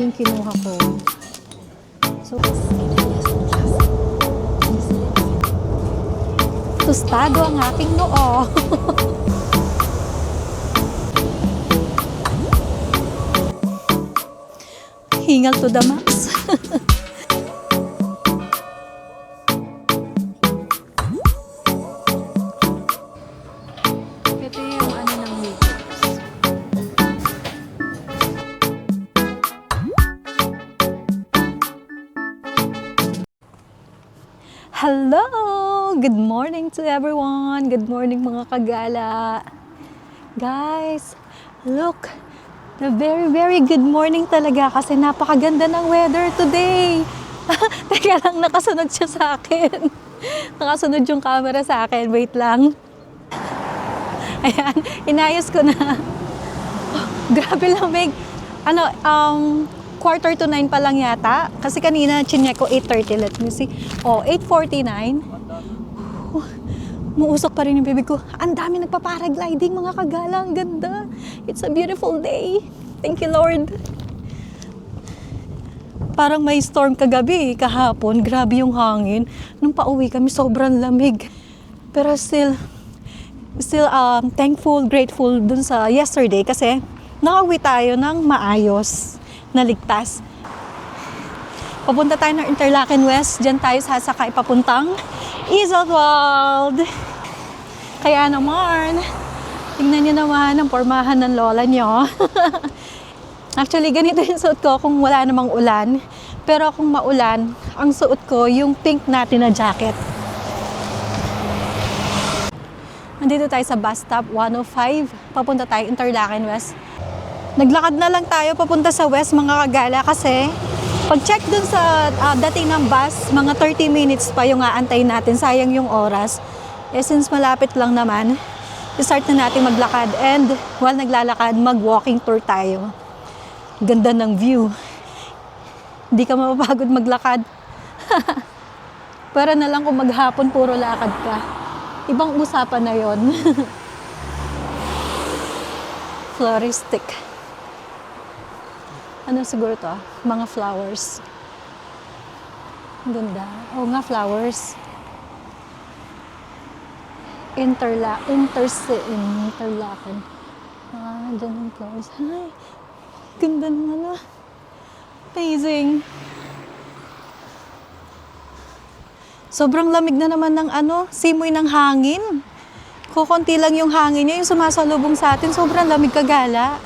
yung kinuha ko. So, tostado ang aking noo. Hingal to the max. Ito yung ano ng Migos. Hello! Good morning to everyone! Good morning mga kagala! Guys, look! A very good morning talaga kasi napakaganda ng weather today! Teka lang, nakasunod siya sa akin. Nakasunod yung camera sa akin. Wait lang. Ayan, inayos ko na. Oh, grabe lamig. Ano, 8:45 pa lang yata. Kasi kanina, chinek ko 8:30. Let me see. Oh, 8:49. Muusok pa rin yung bibig ko. Ang dami nagpa-paragliding, mga kagala. Ang ganda. It's a beautiful day. Thank you, Lord. Parang may storm kagabi, kahapon. Grabe yung hangin. Nung pauwi kami, sobrang lamig. Pero still thankful, grateful dun sa yesterday kasi nakauwi tayo ng maayos, na ligtas. Papunta tayo ng Interlaken West. Diyan tayo sasakay papuntang Iseltwald. Kaya naman, tingnan nyo naman ang pormahan ng lola nyo. Actually, ganito yung suot ko kung wala namang ulan. Pero kung maulan, ang suot ko yung pink natin na jacket. Nandito tayo sa bus stop 105. Papunta tayo Interlaken West. Naglakad na lang tayo papunta sa West mga kagala kasi pag-check dun sa dating ng bus, mga 30 minutes pa yung aantayin natin. Sayang yung oras. Eh since malapit lang naman, i-start na natin maglakad and while naglalakad, mag-walking tour tayo. Ganda ng view. Hindi ka mapapagod maglakad. Para na lang kung maghapon puro lakad ka. Ibang usapan na yon. Floristic. Ano siguro to? Mga flowers. Ganda. Oo nga, flowers. Interlaken. Dyan ang flowers. Ay, ganda ng ano. Amazing. Sobrang lamig na naman ng ano, simoy ng hangin. Kukunti lang yung hangin niya, yung sumasalubong sa atin, sobrang lamig kagala.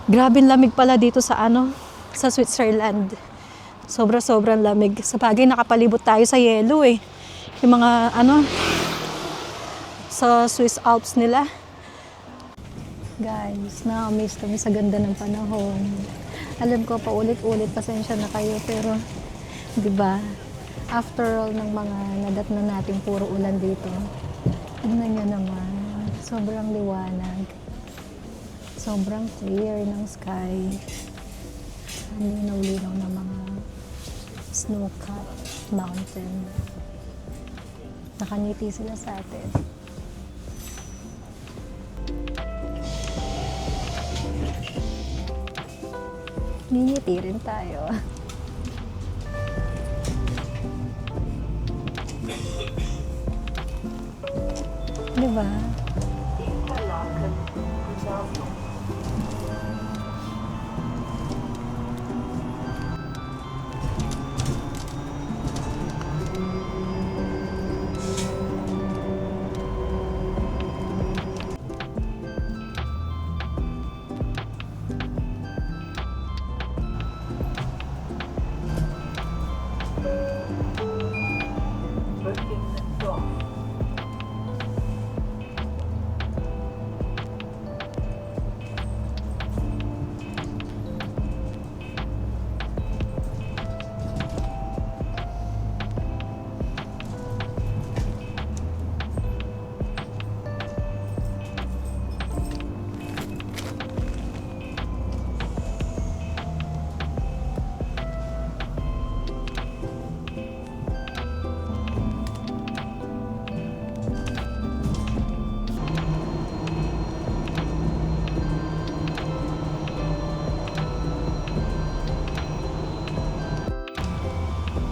Grabe lamig pala dito sa ano, sa Switzerland. Sobrang lamig. Sa bagay nakapalibot tayo sa yelo eh. Yung mga ano, sa Swiss Alps nila. Guys, na-amaze kami sa ganda ng panahon. Alam ko paulit-ulit, pasensya na kayo, pero 'di ba? After all ng mga nadatnan natin puro ulan dito. Tignan niyo naman, sobrang liwanag. Sobrang clear ng sky. Ang linaw-linaw ng mga snow-capped mountain. Nakangiti sila sa atin. Ngingiti rin tayo. Diba?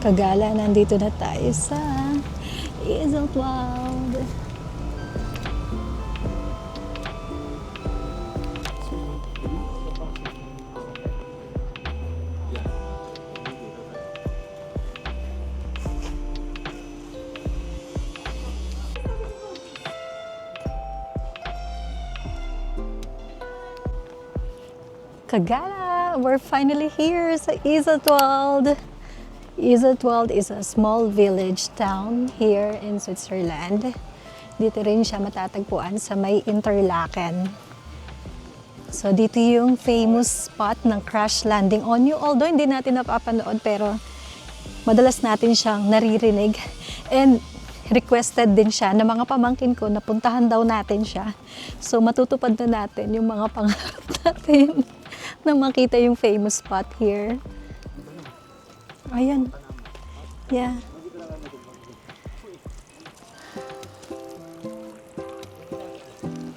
Kagala, nandito na tayo sa Iseltwald. Kagala, we're finally here sa Iseltwald. Iseltwald is a small village town here in Switzerland. Dito rin siya matatagpuan sa may Interlaken. So dito yung famous spot ng crash landing on you. Although hindi natin napapanood pero madalas natin siyang naririnig. And requested din siya ng mga pamangkin ko na puntahan daw natin siya. So matutupad na natin yung mga pangarap natin na makita yung famous spot here. Ayan. Yeah.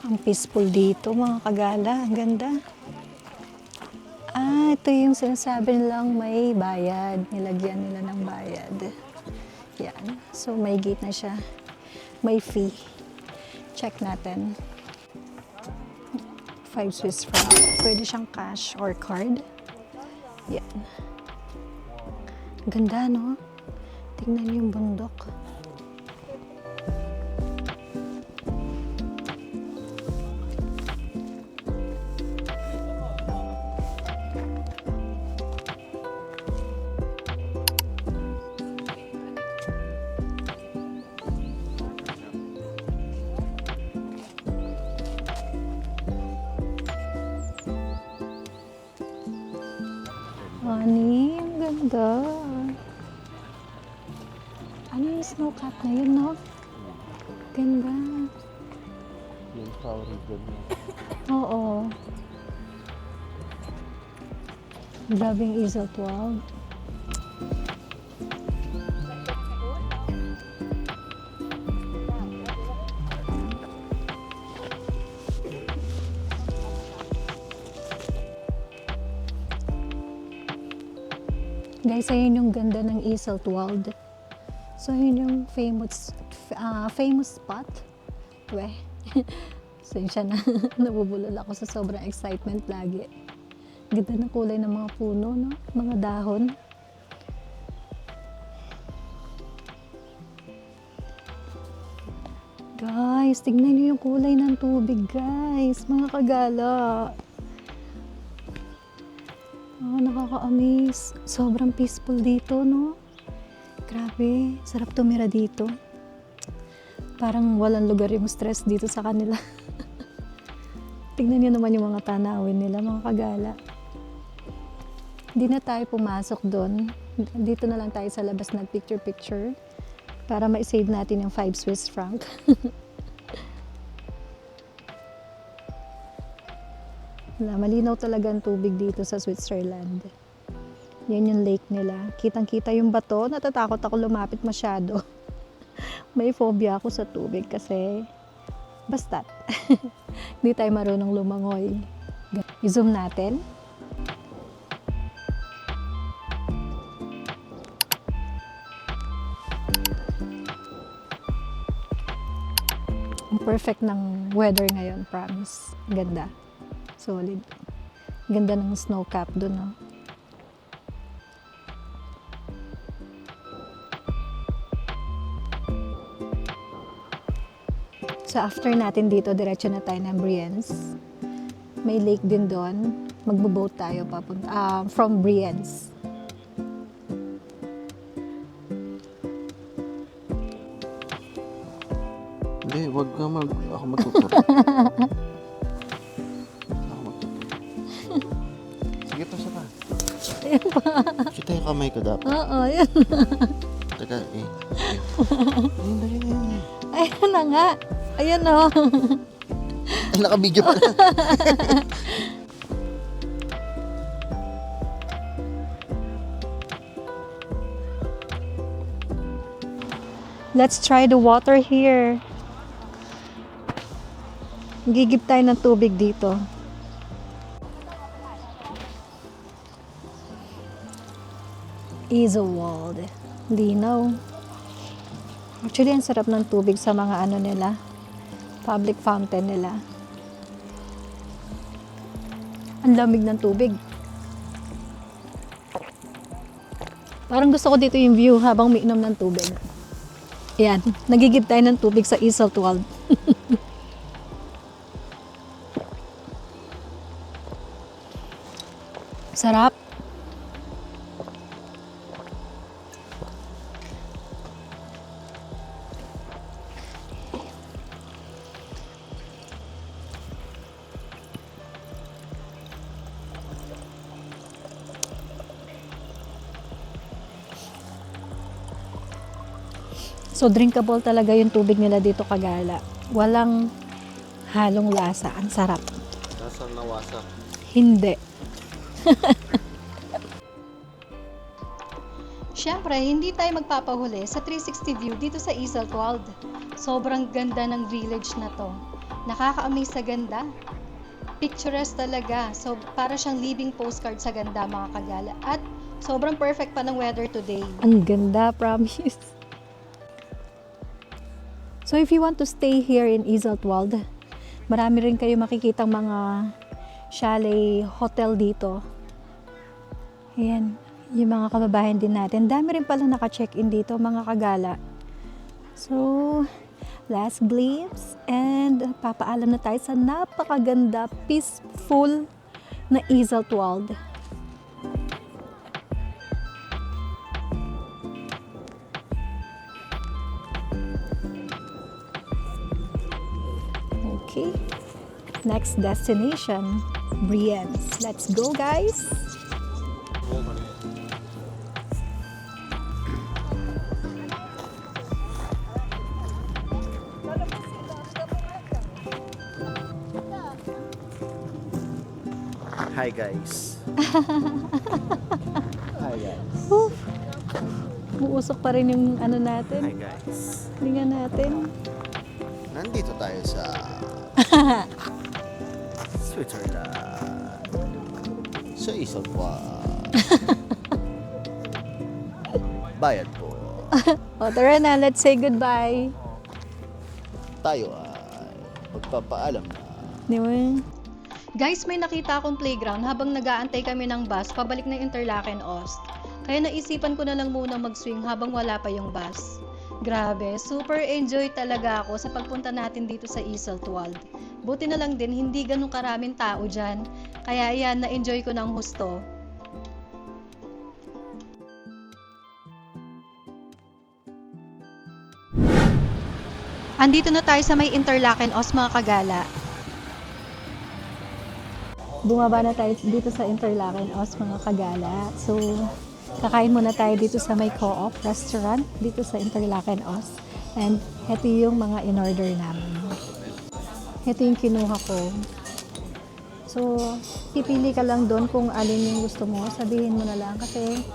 Ang peaceful dito mga kagala. Ang ganda. Ito yung sinasabi nilang may bayad. Nilagyan nila ng bayad. Yan. So may gate na siya. May fee. Check natin. 5 Swiss franc. Pwede siyang cash or card. Yan. Ganda, no? Tingnan niyo yung bundok. Honey, ang ganda. Ano yung snow cap na yun, no? Ganda. Yung flower ribbon mo. Oo. Grabing Iseltwald. Guys, ayun yung ganda ng Iseltwald. So, yun yung famous spot. Weh. Sensya na. Nabubulol ako sa sobrang excitement lagi. Ganda ng kulay ng mga puno, no? Mga dahon. Guys, tignan niyo yung kulay ng tubig, guys. Mga kagala. Nakaka-amaze. Sobrang peaceful dito, no? Grabe, sarap tumira dito. Parang walang lugar yung stress dito sa kanila. Tignan niyo naman yung mga tanawin nila, mga kagala. Hindi na tayo pumasok doon. Dito na lang tayo sa labas nag-picture-picture para ma-save natin yung 5 Swiss franc. Malinaw talaga ang tubig dito sa Switzerland. Yan yung lake nila. Kitang-kita yung bato. Natatakot ako lumapit masyado. May phobia ako sa tubig kasi bastat. Hindi tayo marunong lumangoy. I-zoom natin. Ang perfect ng weather ngayon, promise. Ganda. Solid. Ganda ng snow cap doon, no? So after natin dito, diretso na tayo ng Brienz. May lake din doon. Magbo-boat tayo papunta from Brienz. Hindi, wag ka ako matuturo. Sige, pasa ka. Kita yung kamay ko dapat. Oo, yun. Teka, Ayun, dali na yun. Ayun na nga. Ayun, no. Ay, nakabidyo pa na. Let's try the water here. Gigib tayo ng tubig dito. Iseltwald. Linaw. Actually, ang sarap ng tubig sa mga ano nila, public fountain nila. Ang lamig ng tubig. Parang gusto ko dito yung view habang umiinom ng tubig. Ayan, nagigib tayo ng tubig sa Isle 12. Sarap. So, drinkable talaga yung tubig nila dito Kagala. Walang halong lasa. Ang sarap. Nasaan nawasak? Hindi. Siyempre, hindi tayo magpapahuli sa 360 view dito sa Isle 12. Sobrang ganda ng village na to. Nakaka-amaze sa ganda. Picturesque talaga. So, para siyang living postcard sa ganda mga Kagala. At sobrang perfect pa ng weather today. Ang ganda, promise. So if you want to stay here in Isle 12, marami rin kayo makikitang mga chalet hotel dito. Ayan, yung mga kababayan din natin. Dami rin pala naka-check-in dito, mga Kagala. So, last glimpse and papaalam na tayo sa napakaganda, peaceful na Isle 12. Okay, next destination, Brienz. Let's go, guys! Hi guys. Hi guys. Uusok pa rin yung ano Hi natin. guys. Tingnan natin. Nandito tayo sa Switzerland. Sa Isle 12. Bayad po. O, tara na, let's say goodbye. Tayo ay magpapaalam na. Di ba? Guys, may nakita akong playground habang nag-aantay kami ng bus pabalik ng Interlaken Ost. Kaya naisipan ko na lang muna mag-swing habang wala pa yung bus. Grabe, super enjoy talaga ako sa pagpunta natin dito sa Isle 12. Buti na lang din hindi ganun karaming tao dyan. Kaya yan, na-enjoy ko ng husto. Andito na tayo sa may Interlaken Ost, mga Kagala. Bumaba na tayo dito sa Interlaken Ost, mga Kagala. So, kakain muna tayo dito sa may Co-op restaurant dito sa Interlaken Ost. And ito yung mga in-order namin. Ito yung kinuha ko. So, pipili ka lang doon kung alin yung gusto mo. Sabihin mo na lang kasi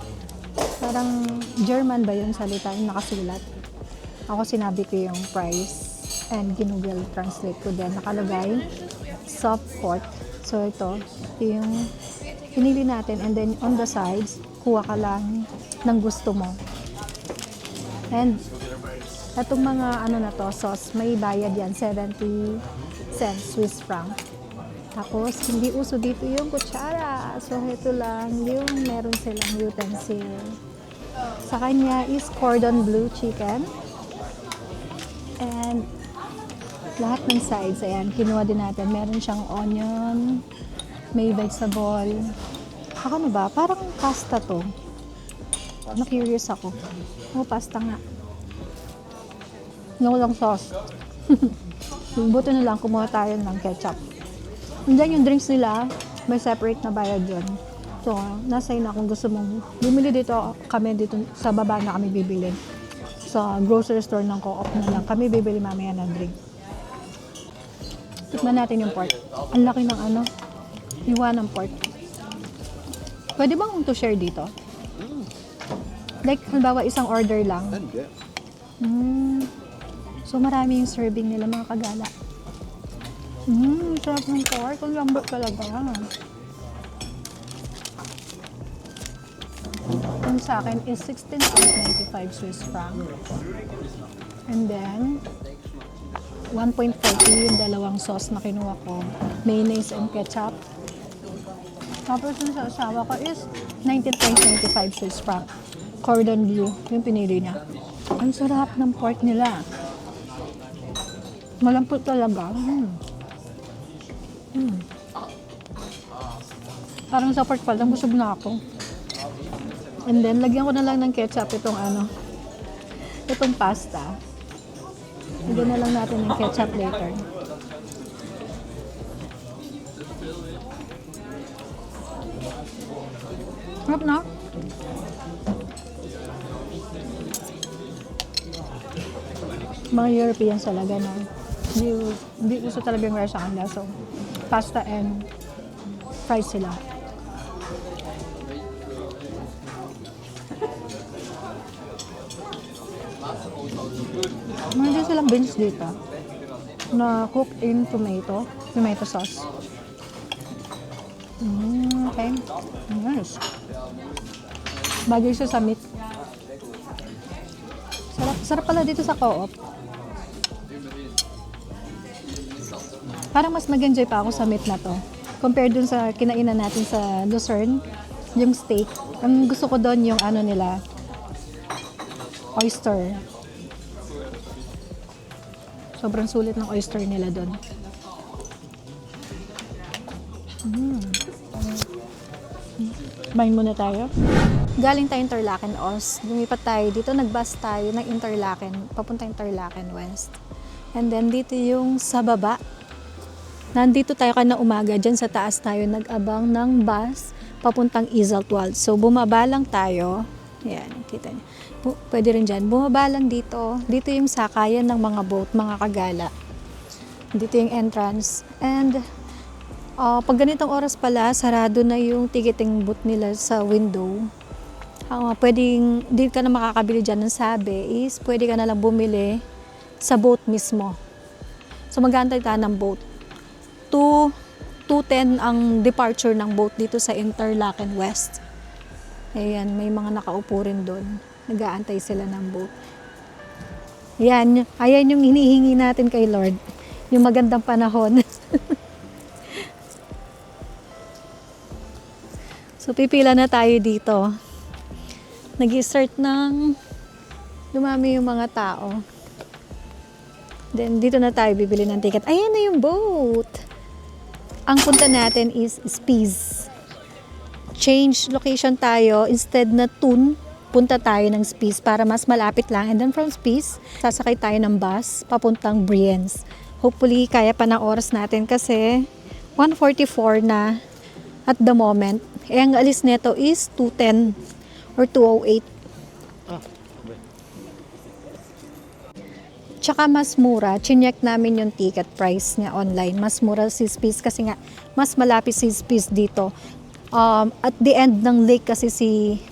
parang German ba yung salita yung nakasulat. Ako sinabi ko yung price and ginugol translate ko din. Nakalagay soft pork. So ito yung pinili natin and then on the sides, kuha ka lang ng gusto mo. And itong mga ano na to, sauce, may bayad yan, 70 cents Swiss franc. Tapos hindi uso dito yung kutsara. So ito lang yung meron silang utensil. Sa kanya is cordon bleu chicken. And lahat ng sides, ayan, kinuha din natin. Meron siyang onion, may vegetable. Ako na ba? Parang pasta to. Na-curious ako. Oh, pasta nga. Walang sauce. Buto na lang, kumuha tayo ng ketchup. And then yung drinks nila, may separate na bayad yun. So, nasa na kung gusto mong bumili dito, kami dito sa baba na kami bibili. Sa grocery store ng Co-op na lang. Kami bibili mamaya ng drink. Tikman natin yung pork. Ang laki ng ano, iwa ng pork. Pwede bang to share dito? Like, halimbawa isang order lang. Hindi. So, marami yung serving nila, mga Kagala. Sarap ng pork. Ang lambot talaga. yung sa akin is 16.95 Swiss franc. And then, 1.40 yung dalawang sauce na kinuha ko. Mayonnaise and ketchup. Tapos yung sa asawa ko is 19.95 Swiss franc. Cordon bleu, yung pinili niya. Ang sarap ng pork nila. Malampot talaga. Parang sa pork pa lang, busog na ako. And then, lagyan ko na lang ng ketchup itong pasta. Lagyan na lang natin ng ketchup later. Harap na. Mga Europeans talaga, no? Hindi gusto talaga yung rice sa kanila. So, pasta and fries sila. Meron din silang beans dito na cooked in tomato sauce. Okay. Nice. Bagay siya sa meat. Sarap pala dito sa Co-op. Parang mas nag-enjoy pa ako sa meat na to. Compared dun sa kinainan natin sa Lucerne, yung steak. Ang gusto ko doon yung ano nila, oyster. Sobrang sulit ng oyster nila doon. Kumain muna tayo. Galing tayo Interlaken Ost. Lumipat tayo dito. Nag-bus tayo ng Interlaken. Papunta Interlaken West. And then dito yung sa baba. Nandito tayo kanina umaga. Diyan sa taas tayo nag-abang ng bus papuntang Iseltwald. So bumaba lang tayo. Yan, kita niyo. Pwede rin dyan. Bumaba lang dito. Dito yung sakayan ng mga boat, mga kagala. Dito yung entrance. And pag ganitong oras pala, sarado na yung ticketing booth nila sa window. Pwedeng, di ka na makakabili dyan ng sabi, is pwede ka na lang bumili sa boat mismo. So mag-aantay tayo ng boat. 2:10 ang departure ng boat dito sa Interlaken West. Ayan, may mga nakaupo rin doon. Nag-aantay sila ng boat. Ayan yung hinihingi natin kay Lord. Yung magandang panahon. So, pipila na tayo dito. Nag-start ng dumami yung mga tao. Then, dito na tayo bibili ng ticket. Ayan na yung boat. Ang punta natin is Spiez. Change location tayo. Instead na Thun, punta tayo ng Spiez para mas malapit lang. And then from Spiez, sasakay tayo ng bus papuntang Brienz. Hopefully, kaya pa ng oras natin kasi 1:44 na at the moment. Ang alis neto is 2:10 or 2:08. Tsaka mas mura. Chinyek namin yung ticket price niya online. Mas mura si Spiez kasi nga mas malapit si Spiez dito. At the end ng lake kasi si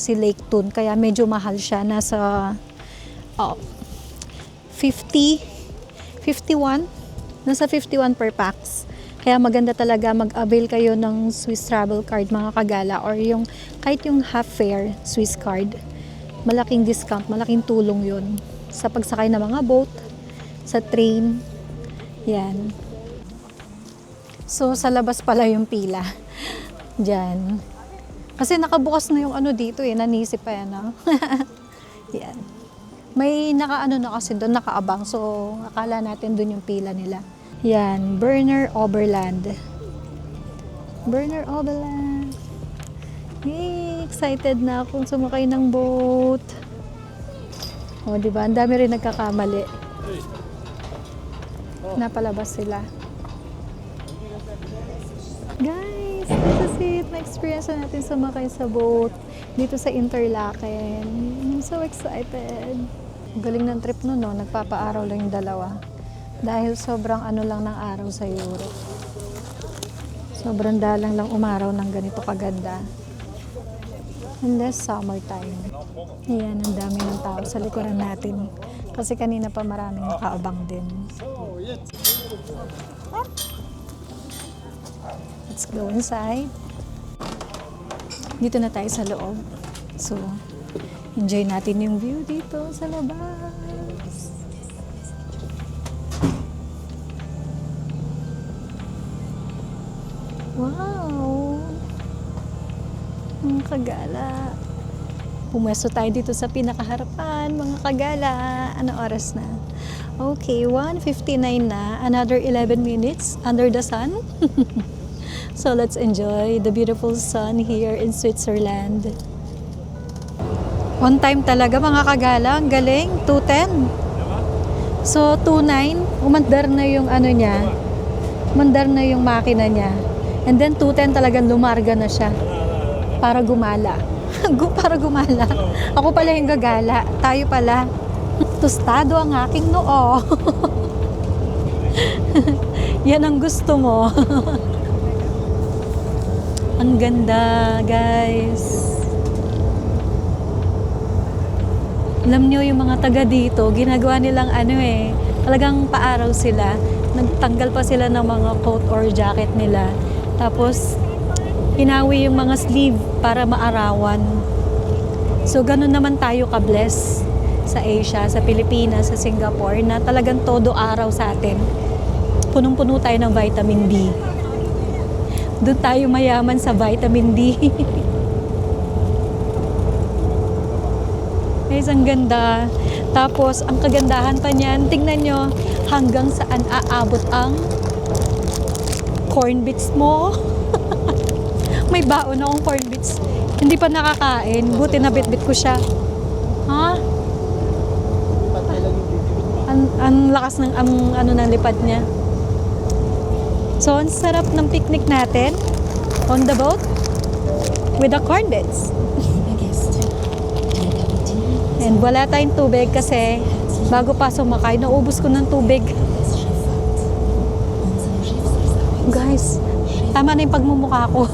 Lake Thun. Kaya medyo mahal siya. Nasa 51. Nasa 51 per pax. Kaya maganda talaga mag-avail kayo ng Swiss Travel Card mga kagala or yung kahit yung half fare Swiss card. Malaking discount, malaking tulong yun sa pagsakay ng mga boat, sa train. Yan. So sa labas pala yung pila. Diyan. Kasi nakabukas na yung ano dito nanisip pa yan. No? Yan. May nakaano na kasi doon, nakaabang. So akala natin doon yung pila nila. Yan, Berner Oberland. Berner Oberland. Yay, excited na akong sumakay ng boat. O, di ba? Ang dami rin nagkakamali. Napalabas sila. Guys, this is it. Na-experience natin sumakay sa boat dito sa Interlaken. I'm so excited. Galing ng trip no? Nagpapaaraw lang yung dalawa. Dahil sobrang ano lang ng araw sa Europe. Sobrang dalang lang umaraw ng ganito kaganda. And this summertime. Ayan, ang dami ng tao sa likuran natin. Kasi kanina pa maraming nakaabang din. Let's go inside. Dito na tayo sa loob. So, enjoy natin yung view dito sa labas. Wow! Mga kagala. Pumwesto tayo dito sa pinakaharapan, mga kagala. Ano oras na? Okay, 1:59 na. Another 11 minutes under the sun. So let's enjoy the beautiful sun here in Switzerland. On time talaga mga kagala. Ang galing. 2:10. So 2:09, umandar na yung ano niya. Umandar na yung makina niya. And then 2:10 talagang lumarga na siya. Para gumala. Para gumala. Ako pala yung gagala. Tayo pala. Tostado ang aking noo. Yan ang gusto mo. Ang ganda, guys. Alam nyo, yung mga taga dito, ginagawa nilang talagang paaraw sila. Nagtanggal pa sila ng mga coat or jacket nila. Tapos, hinawi yung mga sleeve para maarawan. So, ganun naman tayo ka-bless sa Asia, sa Pilipinas, sa Singapore, na talagang todo araw sa atin. Punong-puno tayo ng vitamin D. Doon tayo mayaman sa vitamin D. Guys, ang ganda. Tapos, ang kagandahan pa niyan, tingnan nyo hanggang saan aabot ang corn bits mo. May baon akong corn bits. Hindi pa nakakain. Buti na bit-bit ko siya. Ha? Ang lakas ng ng lipad niya. So, ang sarap ng picnic natin on the boat with the corn bits. And wala tayong tubig kasi bago pa sumakay, naubos ko ng tubig. Guys, tama na yung pagmumukha ko.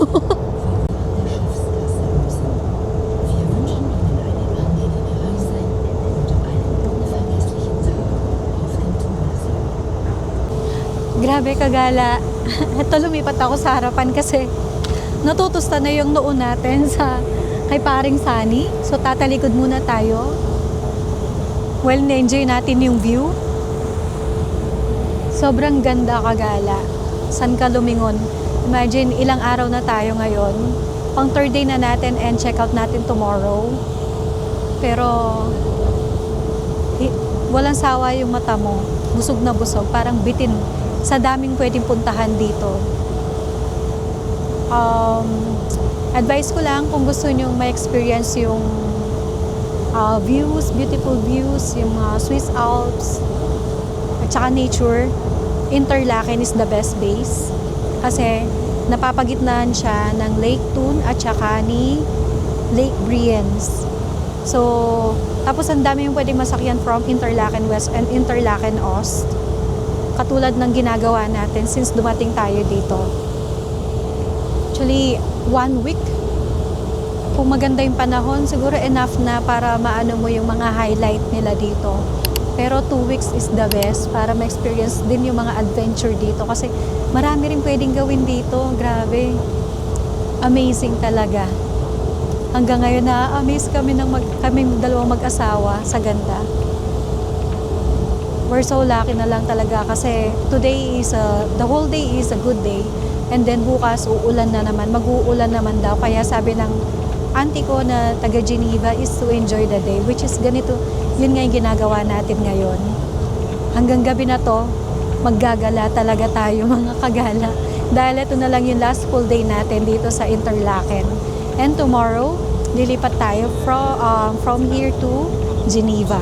Grabe kagala. Ito, lumipat ako sa harapan kasi natutusta na yung noo natin kay paring Sunny. So tatalikod muna tayo. Well, na-enjoy natin yung view. Sobrang ganda kagala. San ka lumingon? Imagine, ilang araw na tayo ngayon. Pang third day na natin and check out natin tomorrow. Pero walang sawa yung mata mo. Busog na busog. Parang bitin sa daming pwedeng puntahan dito. Advice ko lang kung gusto nyo ma-experience yung views, beautiful views, yung Swiss Alps, at saka nature, Interlaken is the best base. Kasi napapagitnaan siya ng Lake Thun at saka ni Lake Brienz. So, tapos ang dami yung pwedeng masakyan from Interlaken West and Interlaken Ost. Katulad ng ginagawa natin since dumating tayo dito. Actually, 1 week. Kung maganda yung panahon, siguro enough na para maano mo yung mga highlight nila dito. Pero 2 weeks is the best para ma-experience din yung mga adventure dito. Kasi marami rin pwedeng gawin dito. Grabe. Amazing talaga. Hanggang ngayon na-amaze kami kaming dalawang mag-asawa sa ganda. We're so lucky na lang talaga kasi today is the whole day is a good day. And then bukas uulan na naman, mag-uulan naman daw. Kaya sabi ng auntie ko na taga Geneva is to enjoy the day, which is ganito, yun nga yung ginagawa natin ngayon. Hanggang gabi na to, maggagala talaga tayo mga kagala. Dahil ito na lang yung last full day natin dito sa Interlaken. And tomorrow, lilipat tayo from here to Geneva.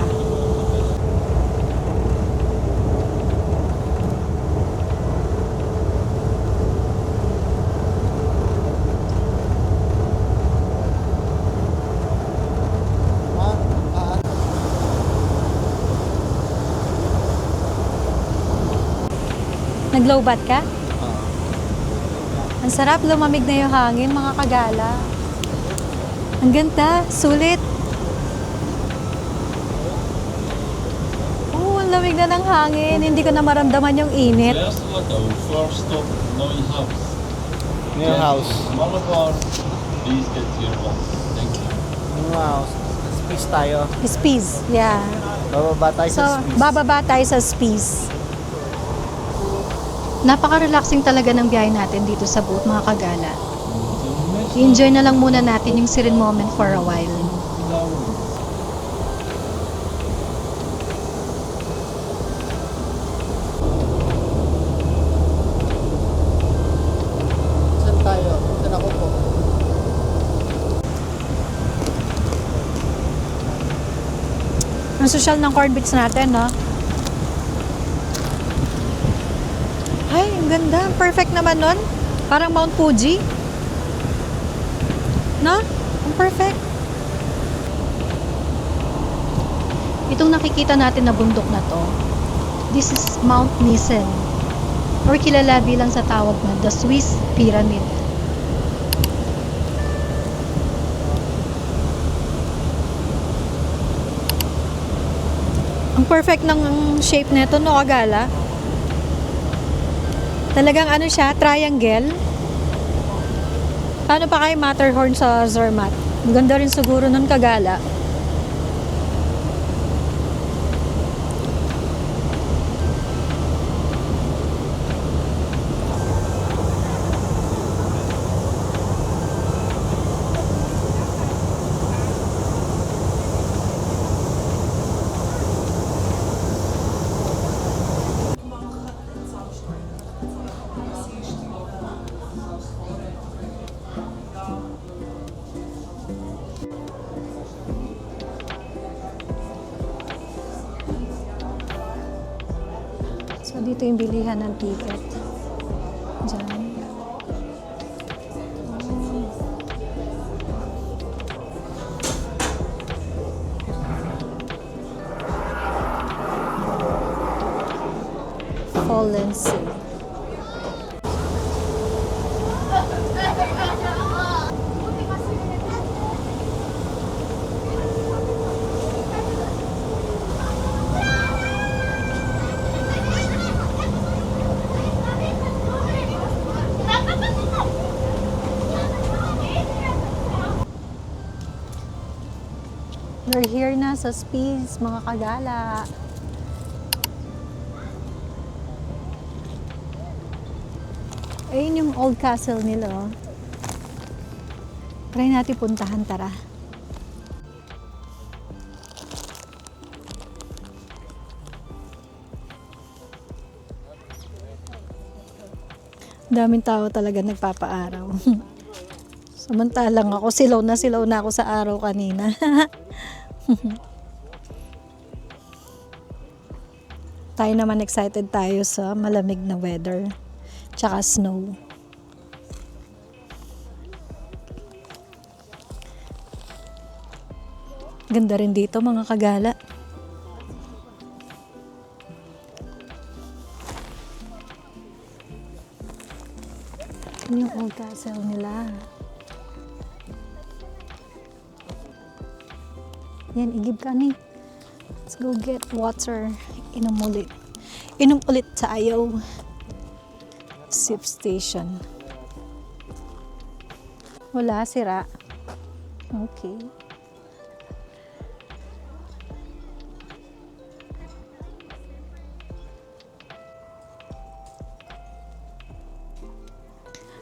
Nag-lowbat ka? Ang sarap, lumamig na yung hangin, mga kagala. Ang ganda, sulit. Oh, ang lamig na ng hangin. Hindi ko na maramdaman yung init. Last hotel, first stop, Neuhaus. New house. Malabar, please get your box. Thank you. Wow, space tayo. Spies, yeah. Bababa tayo So, sa space. bababa tayo sa Spies. Napaka-relaxing talaga ng biyahe natin dito sa boat, mga kagala. I-enjoy na lang muna natin yung serene moment for a while. Saan tayo? Saan ako po? Ang social ng corn beach natin, no? Ay, ang ganda. Perfect naman nun. Parang Mount Fuji. No? Ang perfect. Itong nakikita natin na bundok na to, this is Mount Nissen. Or kilala bilang sa tawag na the Swiss Pyramid. Ang perfect ng shape nito, no, kagala? Talagang ano siya, triangle. Paano pa kayo Matterhorn sa Zermatt? Ang ganda rin siguro nun, kagala. So, dito yung bilihan ng ticket. Diyan. Fallen Sea. We're here na sa Spies, mga kagala. Ayun yung old castle nila, oh. Try natin puntahan, tara. Daming tao talaga nagpapaaraw. Samantalang ako, silaw na ako sa araw kanina. Tayo naman excited tayo sa malamig na weather. Tsaka snow. Ganda rin dito, mga kagala. Yung old castle nila. Yan, igib ka ni. Let's go get water. Inom ulit. Inom ulit tayo. Sip station. Wala, sira. Okay.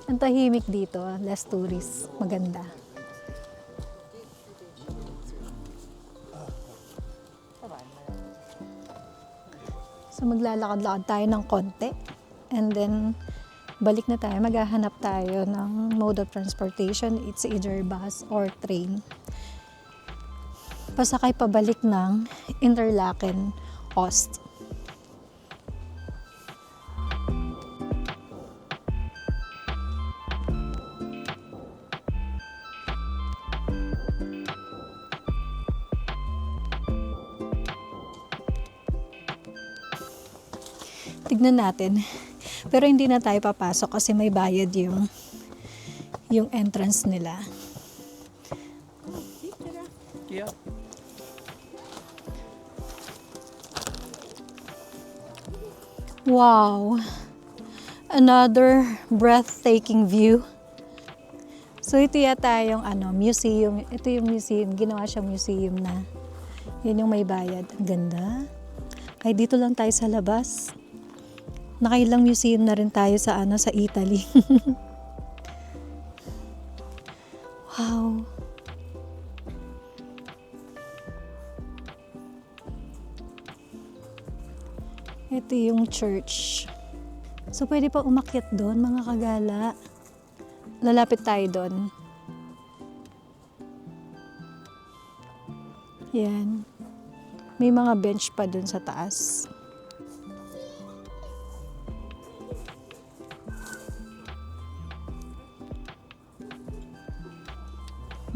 Ang tahimik dito, less tourists. Maganda. So maglalakad-lakad tayo ng konti and then balik na tayo. Maghahanap tayo ng mode of transportation. It's either bus or train. Pasakay pabalik ng Interlaken, Ost. Tignan natin. Pero hindi na tayo papasok kasi may bayad yung entrance nila. Yeah. Wow. Another breathtaking view. So ito yata yung museum. Ito yung museum. Ginawa siyang museum na. Yun yung may bayad. Ang ganda. Ay, dito lang tayo sa labas. Nakailang museum na rin tayo sa sa Italy. Wow. Ito yung church. So, pwede pa umakyat doon, mga kagala. Lalapit tayo doon. Yan. May mga bench pa doon sa taas.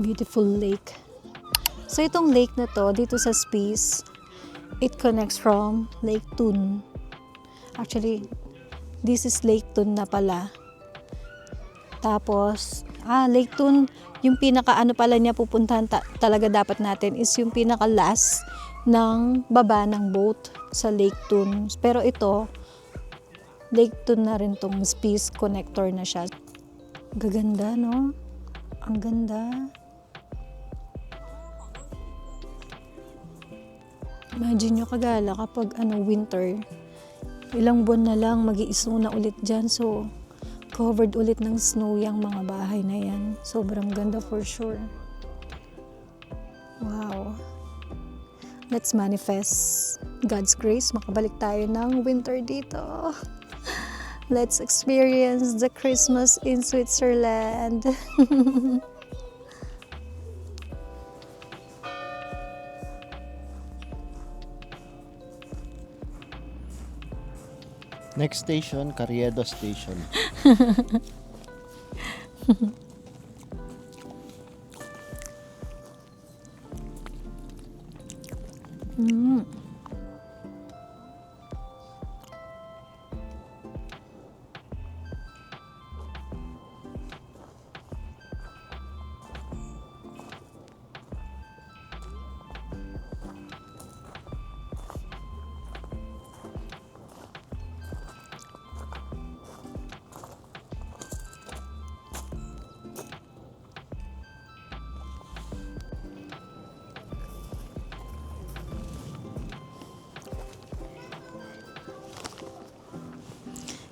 Beautiful lake. So, itong lake na to, dito sa Spies, it connects from Lake Thun. Actually, this is Lake Thun na pala. Tapos, Lake Thun, yung pinaka pala niya pupuntahan talaga dapat natin is yung pinaka last ng baba ng boat sa Lake Thun. Pero ito, Lake Thun na rin tong Spies connector na siya. Gaganda, no? Ang ganda. Imagine nyo kagala kapag winter, ilang buwan na lang mag-i-snow na ulit dyan. So, covered ulit ng snow yung mga bahay na yan. Sobrang ganda for sure. Wow. Let's manifest God's grace. Makabalik tayo ng winter dito. Let's experience the Christmas in Switzerland. Next station, Carriedo Station.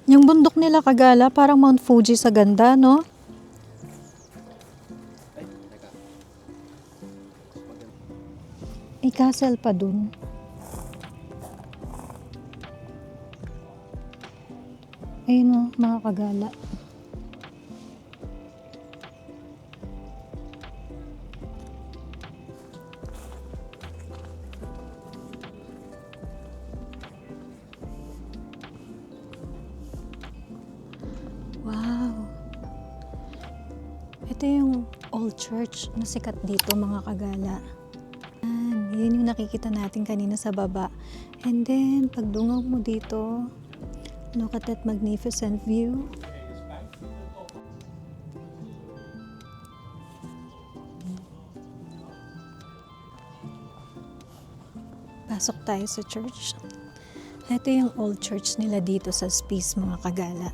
Yung bundok nila kagala, parang Mount Fuji sa ganda, no? May castle pa dun. Ayun o, mga kagala. Wow. Ito yung old church na sikat dito, mga kagala. Yan yung nakikita natin kanina sa baba. And then, pagdungaw mo dito, look at that magnificent view. Pasok tayo sa church. Ito yung old church nila dito sa Spies, mga kagala.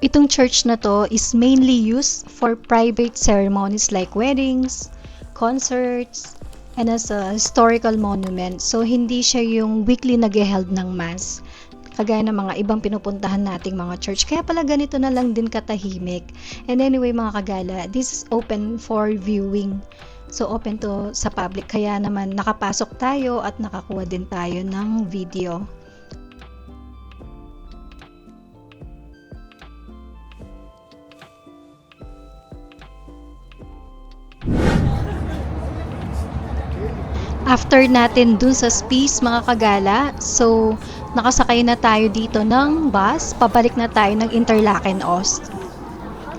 Itong church na to is mainly used for private ceremonies like weddings, concerts, and as a historical monument. So, hindi siya yung weekly nag-held ng mass. Kagaya ng mga ibang pinupuntahan nating mga church. Kaya pala ganito na lang din katahimik. And anyway, mga kagala, this is open for viewing. So, open to sa public. Kaya naman nakapasok tayo at nakakuha din tayo ng video. After natin dun sa Spies, mga kagala, so nakasakay na tayo dito ng bus, pabalik na tayo ng Interlaken Ost.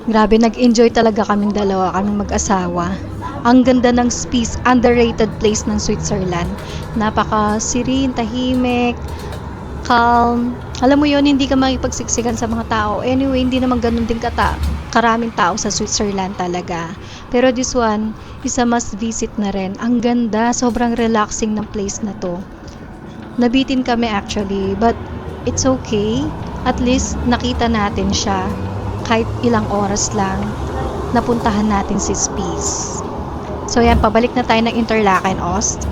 Grabe, nag-enjoy talaga kaming dalawa, kaming mag-asawa. Ang ganda ng space, underrated place ng Switzerland. Napaka-serene, tahimik, calm. Alam mo yon, hindi ka makipagsiksikan sa mga tao. Anyway, hindi naman ganun din karaming tao sa Switzerland talaga. Pero this one, isa must visit na rin. Ang ganda, sobrang relaxing ng place na to. Nabitin kami actually, but it's okay. At least nakita natin siya. Kahit ilang oras lang, napuntahan natin si Spies. So yan, pabalik na tayo ng Interlaken, Ost.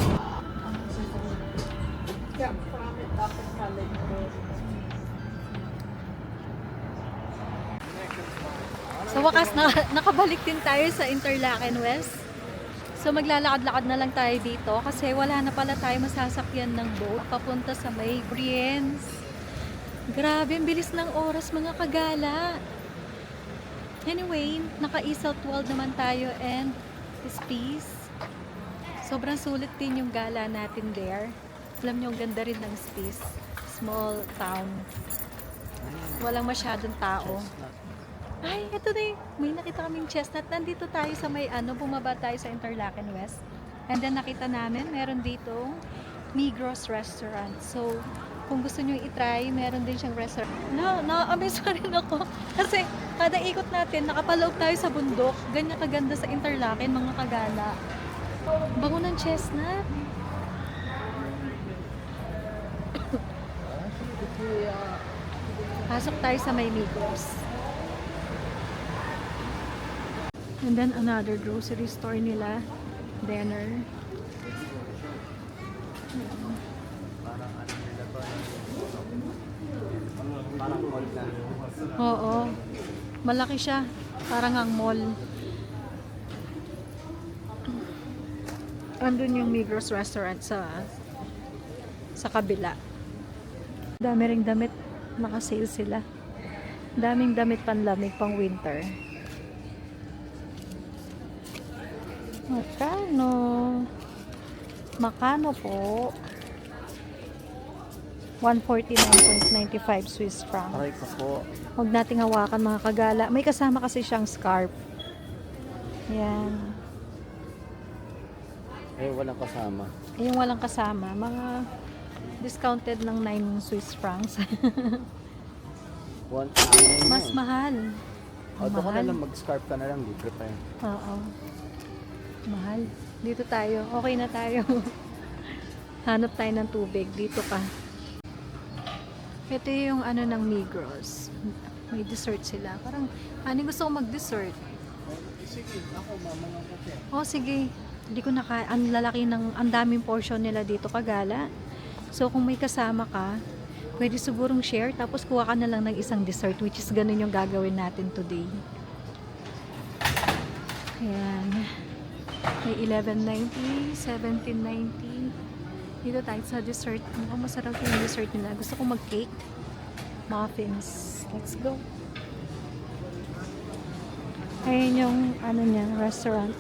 So wakas, nakabalik din tayo sa Interlaken West. So maglalakad-lakad na lang tayo dito kasi wala na pala tayo masasakyan ng boat papunta sa may Brienz. Grabe, ang bilis ng oras mga kagala. Anyway, naka-Isle 12 naman tayo and Spies. Sobrang sulit din yung gala natin there. Alam nyo, ang ganda rin ng Spies. Small town. Walang masyadong tao. Ay, ito na yung, may nakita kaming chestnut. Nandito tayo sa may bumaba tayo sa Interlaken West. And then nakita namin, meron dito Migros restaurant. So, kung gusto nyo i-try, meron din siyang restaurant. Na-amaze pa rin ako. Kasi, kada ikot natin, nakapaloob tayo sa bundok. Ganyan kaganda sa Interlaken, mga kagala. Bango ng chestnut. Pasok tayo sa may Migros. And then, another grocery store nila. Denner. Parang mall na. Oo. Malaki siya. Parang ang mall. Andun yung Migros restaurant sa kabila. Dami ring damit. Naka-sale sila. Daming damit panlamig pang winter. Makano po? 149.95 Swiss franc. Aray ko po. Huwag nating hawakan mga kagala. May kasama kasi siyang scarf. Yan. Eh, walang kasama. Yung walang kasama, mga discounted ng 9 Swiss francs. 189 Mas eh. mahal. O, doon ka na Mahal. lang, mag-scarf ka na lang, libre pa yun. Oo. Mahal. Dito tayo. Okay na tayo. Hanap tayo ng tubig. Dito ka. Ito yung ng Migros. May dessert sila. Parang, gusto ko mag-dessert. Sige, ako, mamangang kape. Oh, sige. Hindi ko ang lalaki ang daming portion nila dito kagala. So, kung may kasama ka, pwede sigurong share, tapos kuha ka na lang ng isang dessert, which is ganun yung gagawin natin today. Ayan. May 11.90, 17.90. Dito tayo sa dessert. Mukhang masarap yung dessert nila. Gusto ko mag-cake. Muffins. Let's go. Ayan yung niya, restaurant.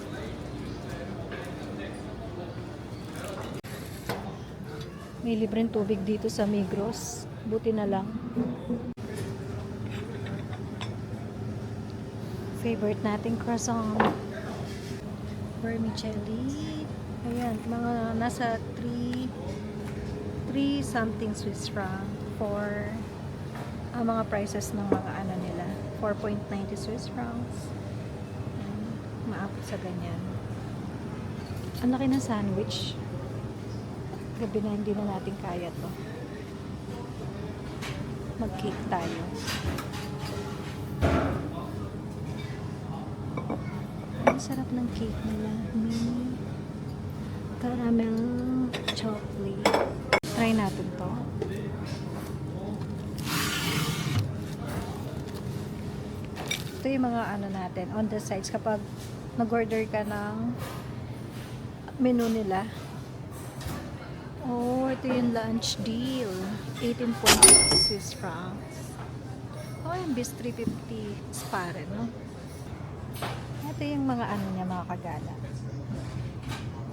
May libreng tubig dito sa Migros. Buti na lang. Favorite nating croissant. Vermicelli. Ayan, mga nasa 3 something Swiss franc for ang mga prices ng mga nila. 4.90 Swiss francs. Ayan, maabot sa ganyan. Ang laki ng sandwich. Gabi na hindi na natin kaya to. Mag-cake tayo. Ang sarap ng cake nila. Mini caramel chocolate. Try natin to. Ito yung mga natin on the sides kapag nag-order ka ng menu nila. Oh, ito yung lunch deal. 18.50 Swiss francs. Oh, yung bis 350 spare, no? Ito yung mga niya, mga kagala.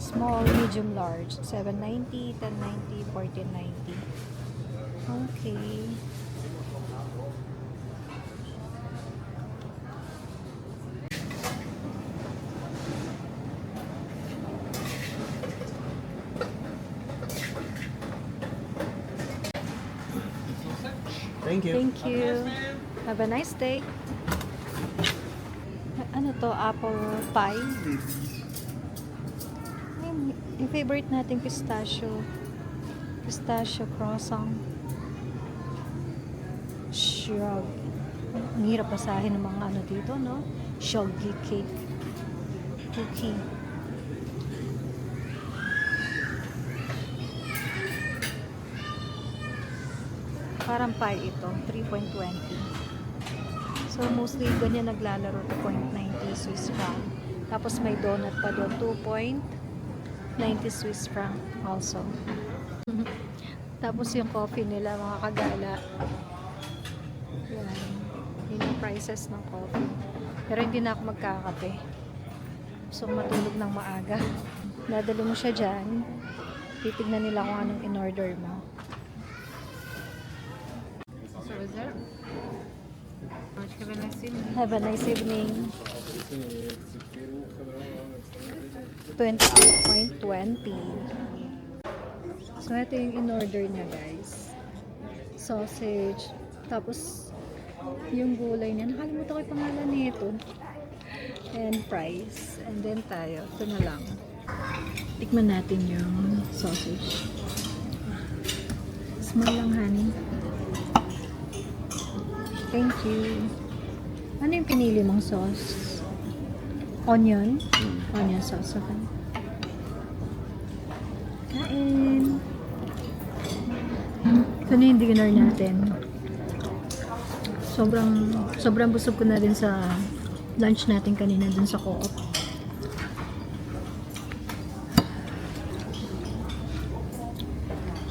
Small, medium, large. 7.90, 10.90, 14.90. Okay. Thank you. Thank you. Have a nice day. Ano to? Apple pie? Yung favorite natin pistachio. Pistachio croissant. Shrug. Ang hirap basahin ng mga ano dito, no? Shoggy cake. Cookie. Parang pie ito. 3.20. So, mostly ganyan naglalaro. 2.90 Swiss franc. Tapos may donut pa doon. 2.90 Swiss franc also. Tapos yung coffee nila, mga kagala. Yan. Yun yung prices ng coffee. Pero hindi na ako magkakape. So, matulog ng maaga. Dadali mo siya dyan. Titignan nila kung anong in-order mo. Have a nice evening. 28.20. So, ito yung in-order niya, guys. Sausage. Tapos, yung gulay niya. Nakalimutan ko yung pangalan nito. And fries. And then tayo. Ito na lang. Tikman natin yung sausage. Small lang, honey. Thank you. Ano yung pinili mong sauce? Onion? Onion sauce. Okay. Kain. Ito na yung dinner natin. Sobrang busog ko na rin sa lunch natin kanina dun sa Co-op.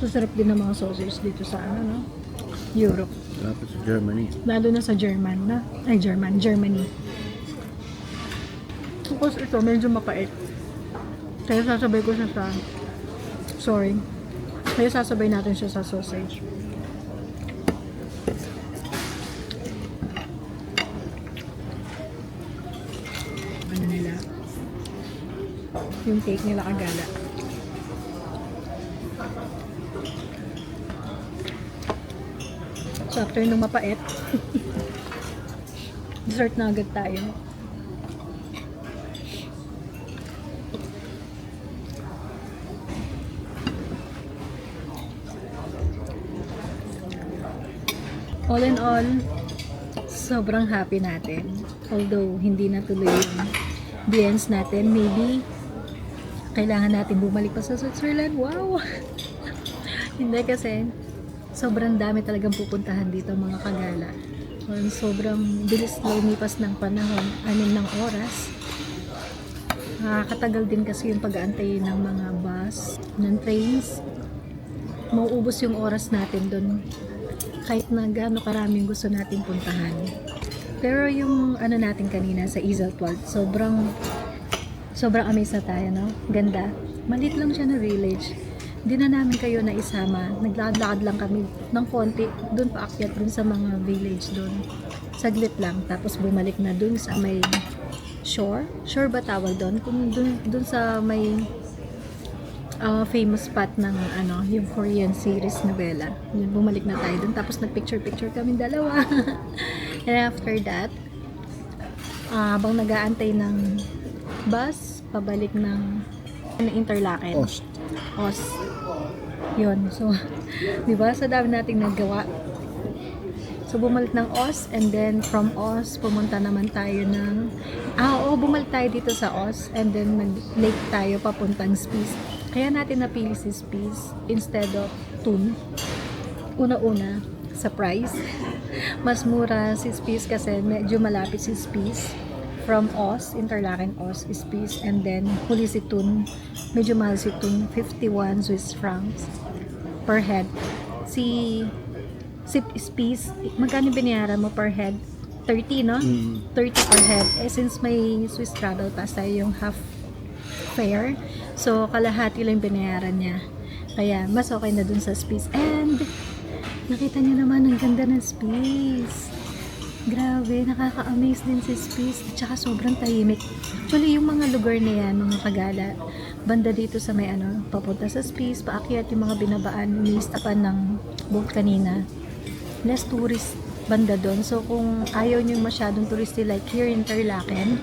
Sarap din ng mga sausage dito sa Europe. Dapat sa Germany. Lalo na sa Germany. Tapos ito, medyo mapait. Kaya sasabay ko siya Kaya sasabay natin siya sa sausage. Ano nila? Yung cake nila kagala. So after nung mapait, dessert na agad tayo. All in all, sobrang happy natin. Although, hindi natuloy yung BNs natin. Maybe, kailangan natin bumalik pa sa Switzerland. Wow! Hindi kasi, sobrang dami talagang pupuntahan dito mga kagala. Sobrang bilis lumipas ng panahon, 6 ng oras. Nakakatagal din kasi yung pag-aantay ng mga bus, ng trains. Mauubos yung oras natin doon. Kahit na gaano karaming gusto nating puntahan. Pero yung natin kanina sa Iseltwald, sobrang amazed na tayo, no? Ganda. Maliit lang siya na village. Hindi na namin kayo na isama. Naglakad-lakad lang kami ng konti. Doon paakyat dun sa mga village doon. Saglit lang. Tapos bumalik na dun sa may shore. Shore ba tawag doon? Kung dun sa may famous spot ng yung Korean series novela. Yun, bumalik na tayo dun. Tapos nagpicture-picture kami dalawa. And after that, habang nag-aantay ng bus, pabalik ng Interlaken. Os. Yun. So, di ba? Sa dami nating nagawa. So, bumalik ng Os and then from Os, pumunta naman tayo ng bumalik tayo dito sa Os and then nag-lake tayo papuntang Spies. Kaya natin napili si Spies instead of Thun. Una-una, sa price. Mas mura si Spies kasi medyo malapit si Spies. From Os, Interlaken, Os, Spies, and then huli si Thun. Medyo mahal si Thun, 51 Swiss francs per head. Si Spies, magkano binayaran mo per head? 30, no? 30 per head. Since may Swiss Travel Pass tayo yung half fare, so kalahati lang binayaran niya. Kaya mas okay na dun sa Spies. And nakita niyo naman ang ganda ng Spies. Grabe, nakaka-amaze din si Spies at saka sobrang tahimik. Actually, yung mga lugar na yan, mga kagala, banda dito sa may papunta sa Spies, paakyat yung mga binabaan, iniistapan ng boat kanina. less tourist banda doon. So kung ayaw nyo masyadong touristy like here in Interlaken,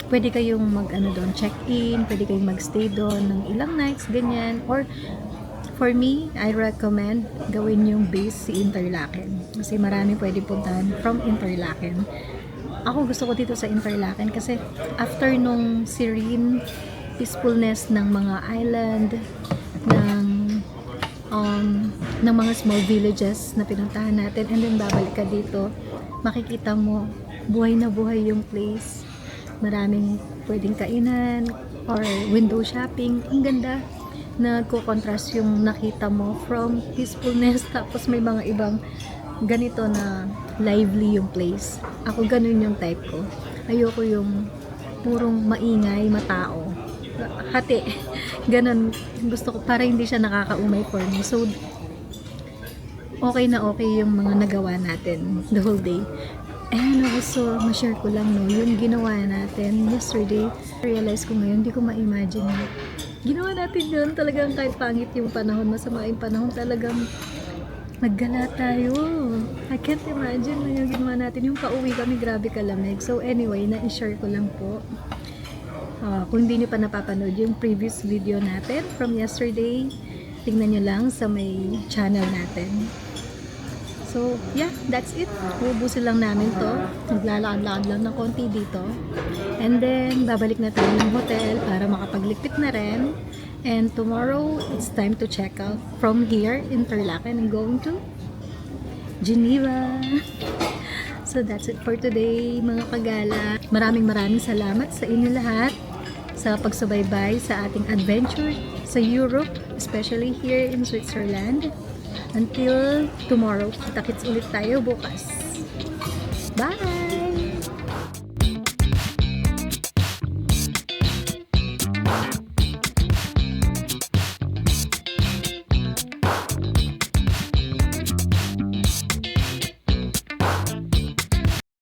pwede kayong check-in, pwede kayong magstay doon ng ilang nights, ganyan. Or for me, I recommend gawin yung base si Interlaken. Kasi marami pwede puntahan from Interlaken. Ako gusto ko dito sa Interlaken kasi after nung serene peacefulness ng mga island, ng mga small villages na pinuntahan natin, and then babalik ka dito, makikita mo buhay na buhay yung place. Maraming pwedeng kainan or window shopping. Ang ganda, nagko-contrast yung nakita mo from peacefulness, tapos may mga ibang ganito na lively yung place. Ako ganun yung type ko. Ayoko yung purong maingay, matao, hati. Ganun gusto ko, para hindi siya nakakaumay for me. So okay na okay yung mga nagawa natin the whole day. And also, ma-share ko lang, no, yung ginawa natin yesterday. Realize ko ngayon, hindi ko ma-imagine. Ginawa natin yun, talagang kahit pangit yung panahon, masama yung panahon, talagang naggala tayo. I can't imagine na yung ginawa natin. Yung pauwi kami, grabe kalamig. So anyway, na-share ko lang po. Kung hindi nyo pa napapanood yung previous video natin from yesterday, tingnan nyo lang sa may channel natin. So, yeah, that's it. Ubusin lang namin to. Naglalakad-lakad lang ng konti dito. And then, babalik na tayo ng hotel para makapaglikpit na rin. And tomorrow, it's time to check out from here, Interlaken, and going to Geneva. So, that's it for today, mga kagala. Maraming salamat sa inyo lahat sa pagsubaybay sa ating adventure sa Europe, especially here in Switzerland. Until tomorrow, kita-kits ulit tayo bukas. Bye!